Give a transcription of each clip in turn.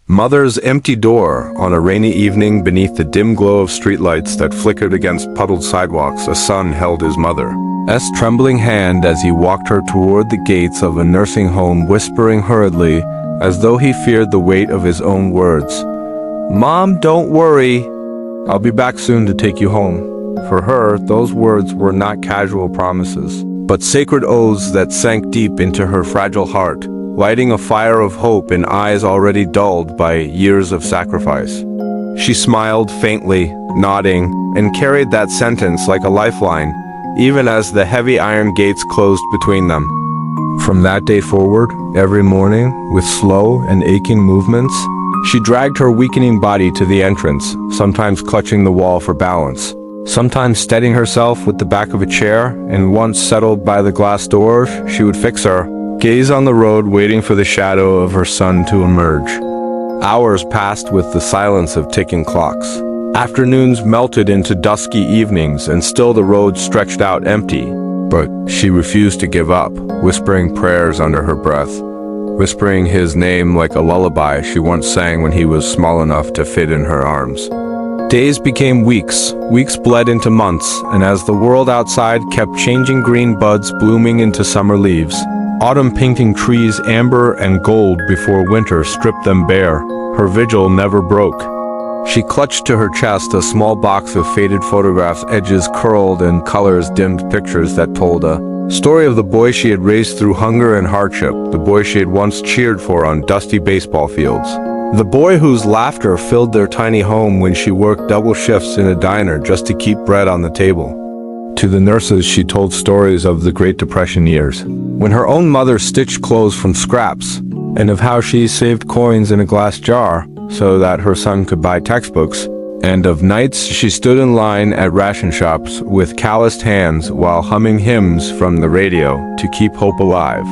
Mother's empty door. On a rainy evening, beneath the dim glow of streetlights that flickered against puddled sidewalks, a son held his mother's trembling hand as he walked her toward the gates of a nursing home, whispering hurriedly, as though he feared the weight of his own words. "Mom, don't worry. I'll be back soon to take you home." For her, those words were not casual promises, but sacred oaths that sank deep into her fragile heart, lighting a fire of hope in eyes already dulled by years of sacrifice. She smiled faintly, nodding, and carried that sentence like a lifeline, even as the heavy iron gates closed between them. From that day forward, every morning, with slow and aching movements, she dragged her weakening body to the entrance, sometimes clutching the wall for balance, sometimes steadying herself with the back of a chair, and once settled by the glass door, she would fix her gaze on the road, waiting for the shadow of her son to emerge. Hours passed with the silence of ticking clocks. Afternoons melted into dusky evenings, and still the road stretched out empty. But she refused to give up, whispering prayers under her breath, whispering his name like a lullaby she once sang when he was small enough to fit in her arms. Days became weeks, weeks bled into months, and as the world outside kept changing, green buds blooming into summer leaves, autumn painting trees amber and gold before winter stripped them bare, her vigil never broke. She clutched to her chest a small box of faded photographs, edges curled and colors dimmed, pictures that told a story of the boy she had raised through hunger and hardship, the boy she had once cheered for on dusty baseball fields, the boy whose laughter filled their tiny home when she worked double shifts in a diner just to keep bread on the table. To the nurses, she told stories of the Great Depression years, when her own mother stitched clothes from scraps, and of how she saved coins in a glass jar so that her son could buy textbooks, and of nights she stood in line at ration shops with calloused hands while humming hymns from the radio to keep hope alive.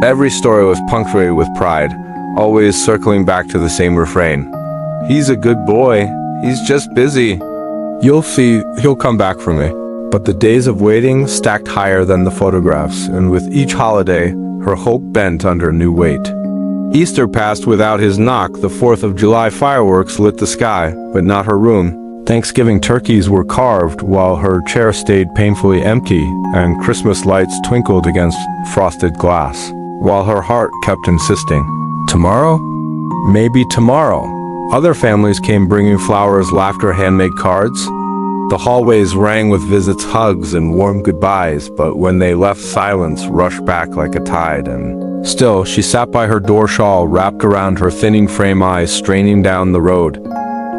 Every story was punctuated with pride, always circling back to the same refrain. "He's a good boy. He's just busy. You'll see, he'll come back for me." But the days of waiting stacked higher than the photographs, and with each holiday, her hope bent under a new weight. Easter passed without his knock. The 4th of July fireworks lit the sky, but not her room. Thanksgiving turkeys were carved while her chair stayed painfully empty, and Christmas lights twinkled against frosted glass, while her heart kept insisting, "Tomorrow? Maybe tomorrow." Other families came bringing flowers, laughter, handmade cards. The hallways rang with visits, hugs, and warm goodbyes, but when they left, silence rushed back like a tide, and still she sat by her door, shawl wrapped around her thinning frame, eyes straining down the road.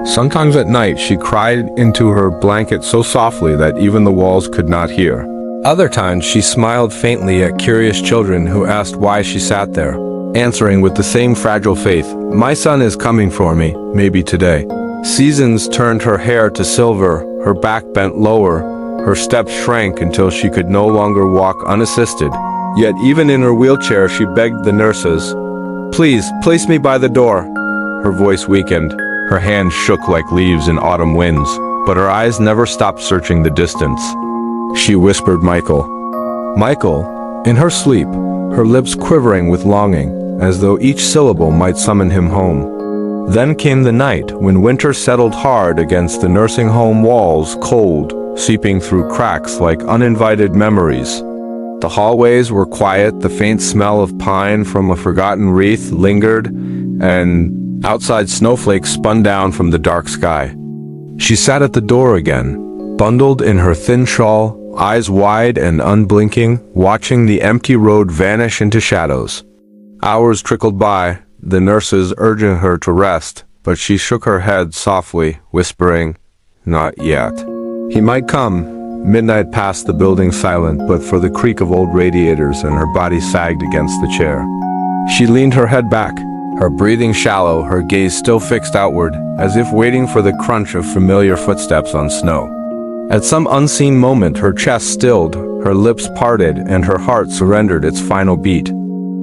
Sometimes at night she cried into her blanket so softly that even the walls could not hear. Other times she smiled faintly at curious children who asked why she sat there, answering with the same fragile faith, "My son is coming for me, maybe today." Seasons turned her hair to silver, her back bent lower, her steps shrank until she could no longer walk unassisted. Yet even in her wheelchair she begged the nurses, "Please, place me by the door." Her voice weakened, her hands shook like leaves in autumn winds, but her eyes never stopped searching the distance. She whispered, "Michael." Michael, in her sleep, her lips quivering with longing, as though each syllable might summon him home. Then came the night when winter settled hard against the nursing home walls, cold, seeping through cracks like uninvited memories. The hallways were quiet, the faint smell of pine from a forgotten wreath lingered, and outside snowflakes spun down from the dark sky. She sat at the door again, bundled in her thin shawl, eyes wide and unblinking, watching the empty road vanish into shadows. Hours trickled by, the nurses urging her to rest, but she shook her head softly, whispering, "Not yet." He might come. Midnight passed, the building silent, but for the creak of old radiators, and her body sagged against the chair. She leaned her head back, her breathing shallow, her gaze still fixed outward, as if waiting for the crunch of familiar footsteps on snow. At some unseen moment, her chest stilled, her lips parted, and her heart surrendered its final beat.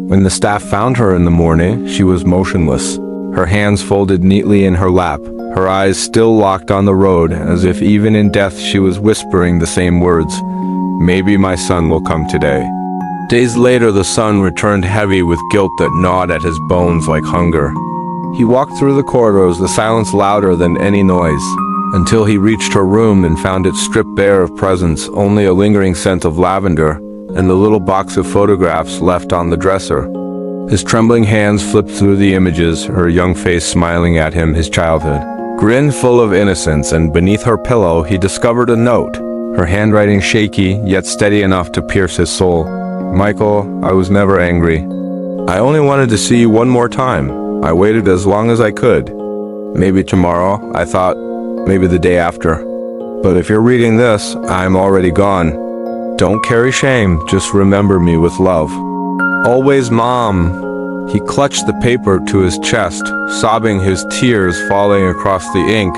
When the staff found her in the morning, she was motionless, her hands folded neatly in her lap, her eyes still locked on the road, as if even in death she was whispering the same words, "Maybe my son will come today." Days later, the son returned heavy with guilt that gnawed at his bones like hunger. He walked through the corridors, the silence louder than any noise, until he reached her room and found it stripped bare of presents, only a lingering scent of lavender and the little box of photographs left on the dresser. His trembling hands flipped through the images, her young face smiling at him, his childhood. Grin full of innocence, and beneath her pillow he discovered a note, her handwriting shaky, yet steady enough to pierce his soul. Michael, I was never angry. I only wanted to see you one more time. I waited as long as I could. Maybe tomorrow, I thought, maybe the day after. But if you're reading this, I'm already gone. Don't carry shame, just remember me with love. Always, Mom. He clutched the paper to his chest, sobbing, his tears falling across the ink,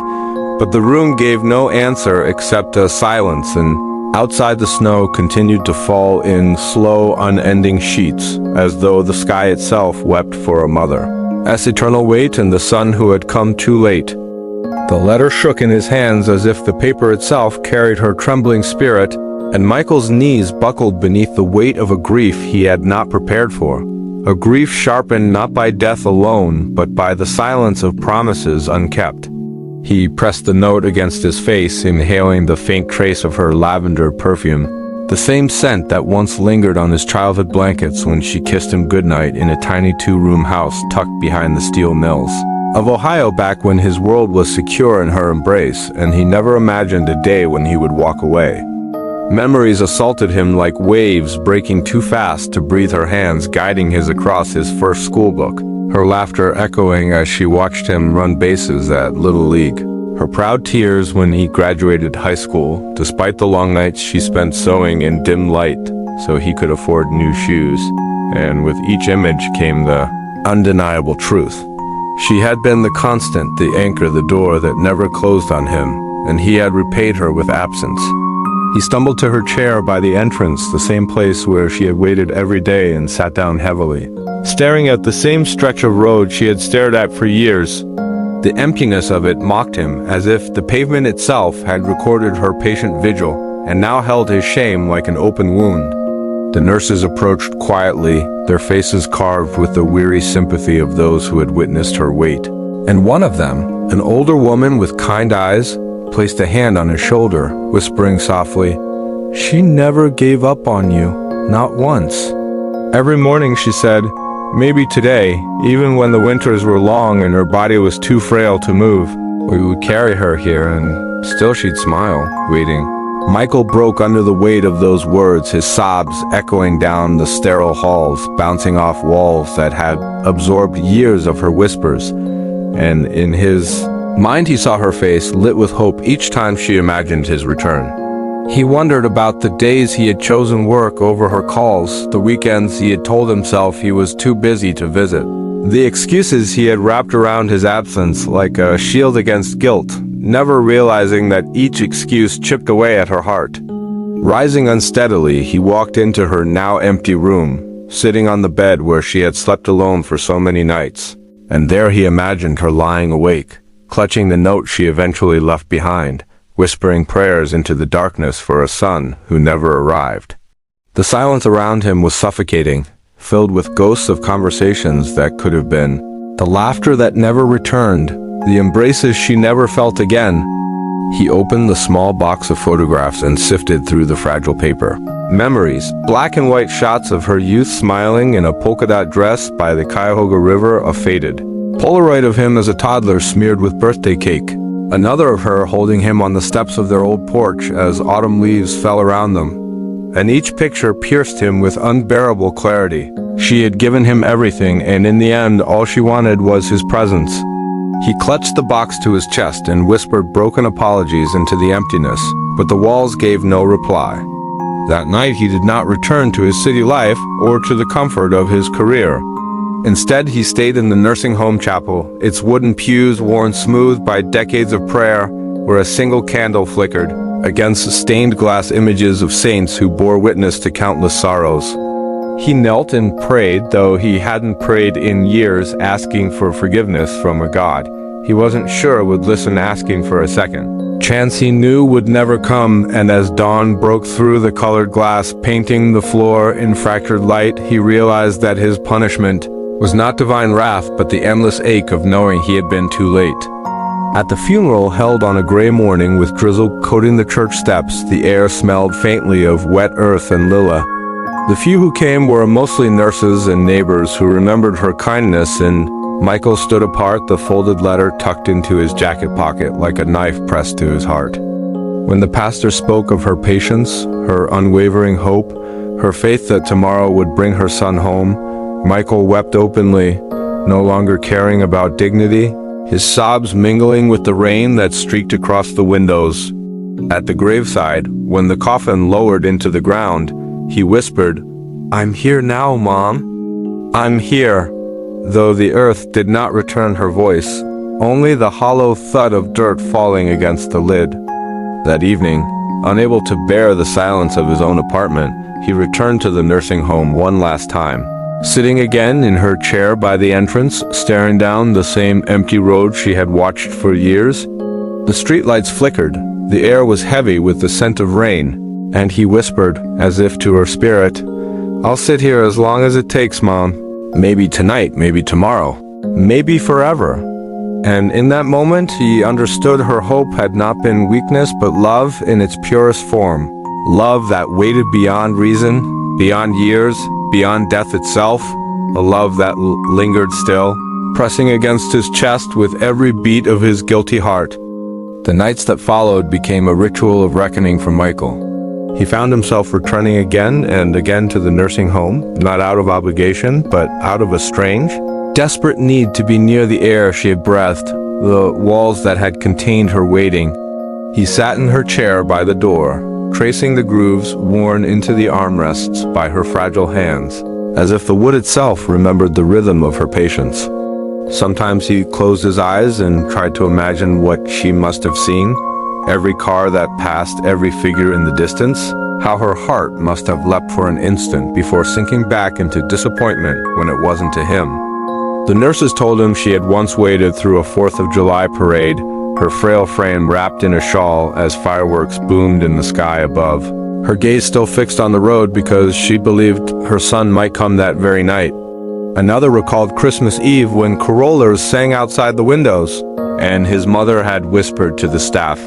but the room gave no answer except a silence, and outside the snow continued to fall in slow, unending sheets, as though the sky itself wept for a mother. As eternal weight and the son who had come too late. The letter shook in his hands as if the paper itself carried her trembling spirit, and Michael's knees buckled beneath the weight of a grief he had not prepared for. A grief sharpened not by death alone, but by the silence of promises unkept. He pressed the note against his face, inhaling the faint trace of her lavender perfume, the same scent that once lingered on his childhood blankets when she kissed him goodnight in a tiny two-room house tucked behind the steel mills of Ohio, back when his world was secure in her embrace, and he never imagined a day when he would walk away. Memories assaulted him like waves breaking too fast to breathe, her hands guiding his across his first schoolbook, her laughter echoing as she watched him run bases at Little League, her proud tears when he graduated high school, despite the long nights she spent sewing in dim light so he could afford new shoes. And with each image came the undeniable truth. She had been the constant, the anchor, the door that never closed on him, and he had repaid her with absence. He stumbled to her chair by the entrance, the same place where she had waited every day, and sat down heavily, staring at the same stretch of road she had stared at for years. The emptiness of it mocked him, as if the pavement itself had recorded her patient vigil, and now held his shame like an open wound. The nurses approached quietly, their faces carved with the weary sympathy of those who had witnessed her wait. And one of them, an older woman with kind eyes, placed a hand on his shoulder, whispering softly, "She never gave up on you, not once." Every morning, she said, maybe today, even when the winters were long and her body was too frail to move, we would carry her here, and still she'd smile, waiting. Michael broke under the weight of those words, his sobs echoing down the sterile halls, bouncing off walls that had absorbed years of her whispers, and in his mind he saw her face lit with hope each time she imagined his return. He wondered about the days he had chosen work over her calls, the weekends he had told himself he was too busy to visit, the excuses he had wrapped around his absence like a shield against guilt, never realizing that each excuse chipped away at her heart. Rising unsteadily, he walked into her now empty room, sitting on the bed where she had slept alone for so many nights, and there he imagined her lying awake, clutching the note she eventually left behind, whispering prayers into the darkness for a son who never arrived. The silence around him was suffocating, filled with ghosts of conversations that could have been, the laughter that never returned, the embraces she never felt again. He opened the small box of photographs and sifted through the fragile paper. Memories, black and white shots of her youth smiling in a polka-dot dress by the Cuyahoga River, a faded Polaroid of him as a toddler smeared with birthday cake. Another of her holding him on the steps of their old porch as autumn leaves fell around them. And each picture pierced him with unbearable clarity. She had given him everything, and in the end, all she wanted was his presence. He clutched the box to his chest and whispered broken apologies into the emptiness, but the walls gave no reply. That night he did not return to his city life or to the comfort of his career. Instead, he stayed in the nursing home chapel, its wooden pews worn smooth by decades of prayer, where a single candle flickered against stained glass images of saints who bore witness to countless sorrows. He knelt and prayed, though he hadn't prayed in years, asking for forgiveness from a God he wasn't sure would listen, asking for a second chance he knew would never come. And as dawn broke through the colored glass painting the floor in fractured light, he realized that his punishment was not divine wrath, but the endless ache of knowing he had been too late. At the funeral held on a gray morning with drizzle coating the church steps, the air smelled faintly of wet earth and lilac. The few who came were mostly nurses and neighbors who remembered her kindness, and Michael stood apart, the folded letter tucked into his jacket pocket like a knife pressed to his heart. When the pastor spoke of her patience, her unwavering hope, her faith that tomorrow would bring her son home, Michael wept openly, no longer caring about dignity, his sobs mingling with the rain that streaked across the windows. At the graveside, when the coffin lowered into the ground, he whispered, "I'm here now, Mom. I'm here." Though the earth did not return her voice, only the hollow thud of dirt falling against the lid. That evening, unable to bear the silence of his own apartment, he returned to the nursing home one last time. Sitting again in her chair by the entrance, staring down the same empty road she had watched for years, the streetlights flickered, the air was heavy with the scent of rain, and he whispered, as if to her spirit, "I'll sit here as long as it takes, Mom. Maybe tonight, maybe tomorrow, maybe forever." And in that moment, he understood her hope had not been weakness, but love in its purest form. Love that waited beyond reason, beyond years, beyond death itself. A love that lingered still, pressing against his chest with every beat of his guilty heart. The nights that followed became a ritual of reckoning for Michael. He found himself returning again and again to the nursing home, not out of obligation, but out of a strange, desperate need to be near the air she had breathed, the walls that had contained her waiting. He sat in her chair by the door, tracing the grooves worn into the armrests by her fragile hands, as if the wood itself remembered the rhythm of her patience. Sometimes he closed his eyes and tried to imagine what she must have seen, every car that passed, every figure in the distance, how her heart must have leapt for an instant before sinking back into disappointment when it wasn't to him. The nurses told him she had once waded through a 4th of July parade, her frail frame wrapped in a shawl as fireworks boomed in the sky above. Her gaze still fixed on the road because she believed her son might come that very night. Another recalled Christmas Eve when carolers sang outside the windows, and his mother had whispered to the staff,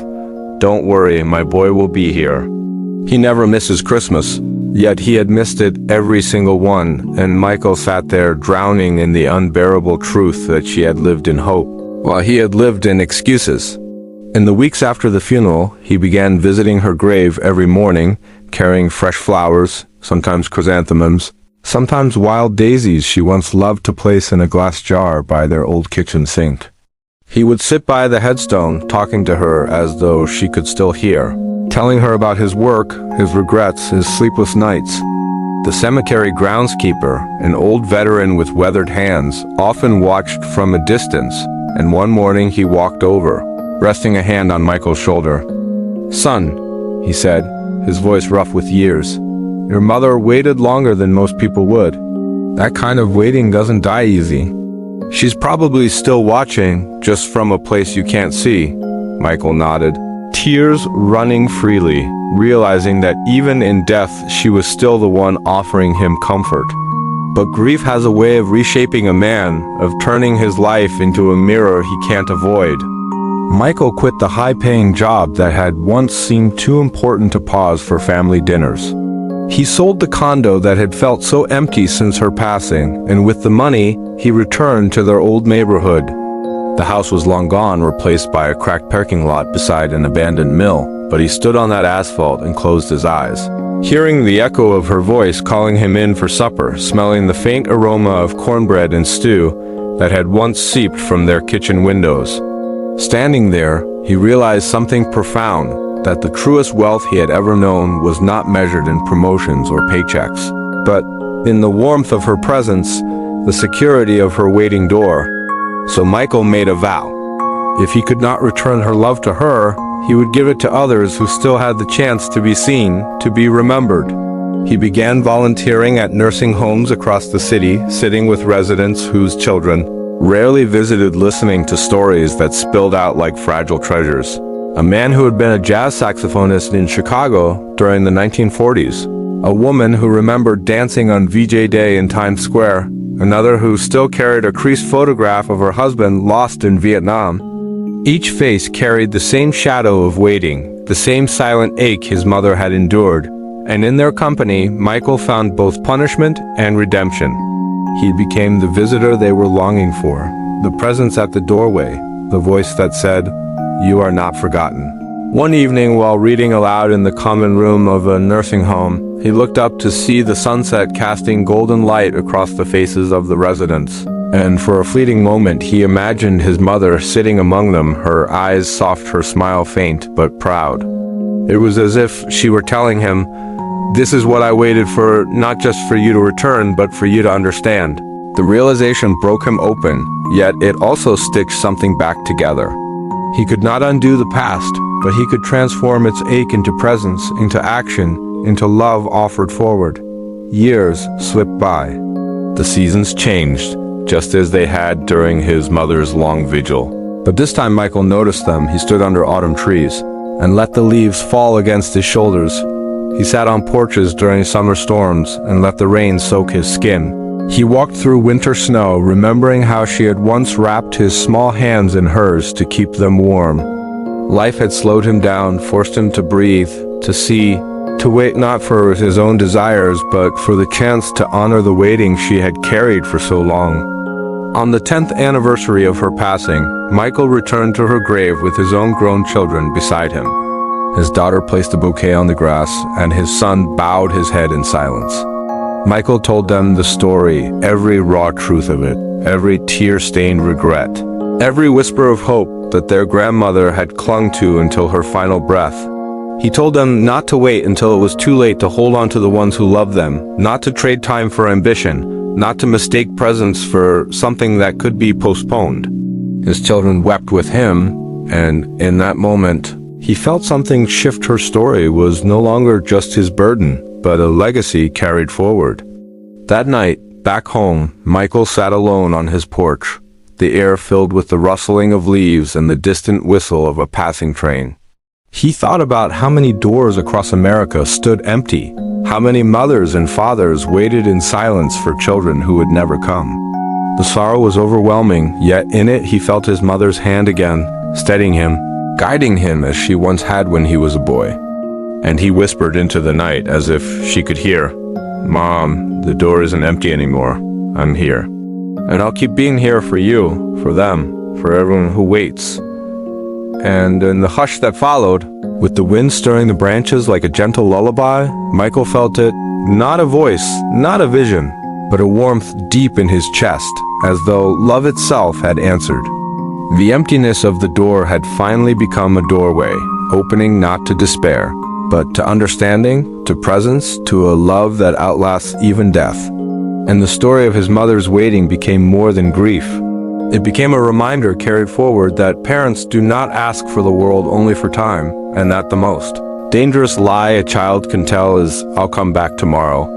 "Don't worry, my boy will be here." He never misses Christmas, yet he had missed it every single one, and Michael sat there drowning in the unbearable truth that she had lived in hope, while he had lived in excuses. In the weeks after the funeral, he began visiting her grave every morning, carrying fresh flowers, sometimes chrysanthemums, sometimes wild daisies she once loved to place in a glass jar by their old kitchen sink. He would sit by the headstone, talking to her as though she could still hear, telling her about his work, his regrets, his sleepless nights. The cemetery groundskeeper, an old veteran with weathered hands, often watched from a distance, and one morning he walked over, resting a hand on Michael's shoulder. "Son," he said, his voice rough with years, "your mother waited longer than most people would. That kind of waiting doesn't die easy. She's probably still watching, just from a place you can't see." Michael nodded, tears running freely, realizing that even in death she was still the one offering him comfort. But grief has a way of reshaping a man, of turning his life into a mirror he can't avoid. Michael quit the high-paying job that had once seemed too important to pause for family dinners. He sold the condo that had felt so empty since her passing, and with the money, he returned to their old neighborhood. The house was long gone, replaced by a cracked parking lot beside an abandoned mill, but he stood on that asphalt and closed his eyes, hearing the echo of her voice calling him in for supper, smelling the faint aroma of cornbread and stew that had once seeped from their kitchen windows. Standing there, he realized something profound, that the truest wealth he had ever known was not measured in promotions or paychecks, but in the warmth of her presence, the security of her waiting door. So Michael made a vow. If he could not return her love to her, he would give it to others who still had the chance to be seen, to be remembered. He began volunteering at nursing homes across the city, sitting with residents whose children rarely visited, listening to stories that spilled out like fragile treasures. A man who had been a jazz saxophonist in Chicago during the 1940s. A woman who remembered dancing on VJ Day in Times Square, another who still carried a creased photograph of her husband lost in Vietnam. Each face carried the same shadow of waiting, the same silent ache his mother had endured, and in their company, Michael found both punishment and redemption. He became the visitor they were longing for, the presence at the doorway, the voice that said, "You are not forgotten." One evening, while reading aloud in the common room of a nursing home, he looked up to see the sunset casting golden light across the faces of the residents. And for a fleeting moment, he imagined his mother sitting among them, her eyes soft, her smile faint but proud. It was as if she were telling him, "This is what I waited for, not just for you to return, but for you to understand." The realization broke him open, yet it also stitched something back together. He could not undo the past, but he could transform its ache into presence, into action, into love offered forward. Years slipped by. The seasons changed, just as they had during his mother's long vigil. But this time Michael noticed them. He stood under autumn trees and let the leaves fall against his shoulders. He sat on porches during summer storms and let the rain soak his skin. He walked through winter snow, remembering how she had once wrapped his small hands in hers to keep them warm. Life had slowed him down, forced him to breathe, to see, to wait not for his own desires, but for the chance to honor the waiting she had carried for so long. On the 10th anniversary of her passing, Michael returned to her grave with his own grown children beside him. His daughter placed a bouquet on the grass, and his son bowed his head in silence. Michael told them the story, every raw truth of it, every tear-stained regret, every whisper of hope that their grandmother had clung to until her final breath. He told them not to wait until it was too late to hold on to the ones who loved them, not to trade time for ambition, not to mistake presence for something that could be postponed. His children wept with him, and in that moment, he felt something shift. Her story was no longer just his burden, but a legacy carried forward. That night, back home, Michael sat alone on his porch, the air filled with the rustling of leaves and the distant whistle of a passing train. He thought about how many doors across America stood empty, how many mothers and fathers waited in silence for children who would never come. The sorrow was overwhelming, yet in it he felt his mother's hand again, steadying him, guiding him as she once had when he was a boy. And he whispered into the night as if she could hear, "Mom, the door isn't empty anymore. I'm here. And I'll keep being here for you, for them, for everyone who waits." And in the hush that followed, with the wind stirring the branches like a gentle lullaby, Michael felt it, not a voice, not a vision, but a warmth deep in his chest, as though love itself had answered. The emptiness of the door had finally become a doorway, opening not to despair, but to understanding, to presence, to a love that outlasts even death. And the story of his mother's waiting became more than grief. It became a reminder carried forward that parents do not ask for the world only for time, and that the most dangerous lie a child can tell is, "I'll come back tomorrow."